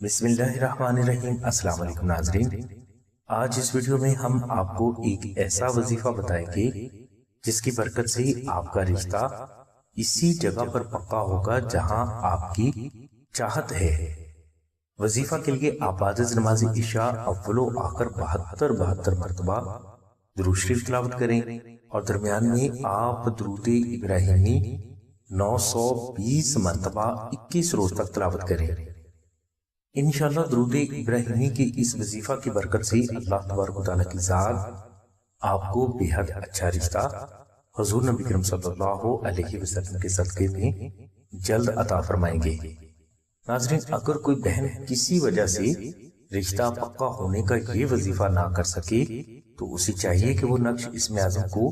بسم اللہ الرحمن الرحیم۔ السلام علیکم ناظرین، آج اس ویڈیو میں ہم آپ کو ایک ایسا وظیفہ بتائیں گے جس کی برکت سے آپ کا رشتہ اسی جگہ پر پکا ہوگا جہاں آپ کی چاہت ہے۔ وظیفہ کے لیے آپ بعد از نماز عشاء اول و آخر 72 مرتبہ درود شریف تلاوت کریں اور درمیان میں آپ درود ابراہیمی 920 مرتبہ 21 روز تک تلاوت کریں۔ انشاءاللہ درود ابراہیمی کی اس وظیفہ کی برکت سے اللہ تبارک و تعالیٰ کی ذات آپ کو بہت اچھا رشتہ حضور نبی کریم صلی اللہ علیہ وسلم کے صدقے میں جلد عطا فرمائیں گے۔ ناظرین، اگر کوئی بہن کسی وجہ سے رشتہ پکا ہونے کا یہ وظیفہ نہ کر سکے تو اسے چاہیے کہ وہ نقش اسم اعظم کو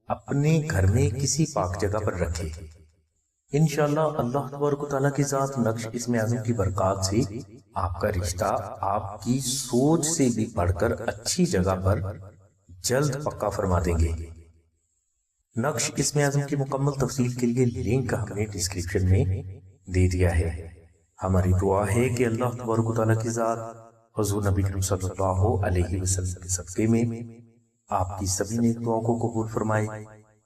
اپنے گھر میں کسی پاک جگہ پر رکھے۔ انشاءاللہ اللہ تبارک و تعالیٰ کی ذات نقش اسم اعظم کی برکات سے آپ کا رشتہ آپ کی سوچ سے بھی بڑھ کر اچھی جگہ پر جلد پکا فرما دیں گے۔ نقش اسم اعظم کی مکمل تفصیل کے لیے لنک ہم نے ڈسکرپشن میں دے دیا ہے۔ ہماری دعا ہے کہ اللہ تبارک و تعالیٰ کی ذات حضور نبی کریم صلی اللہ علیہ وسلم کے صدقے میں آپ کی سبھی نیک دعاؤں کو قبول فرمائے۔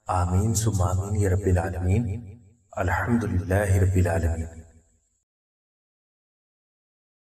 آمین ثم آمین یا رب العالمین۔ الحمدللہ رب العالمین۔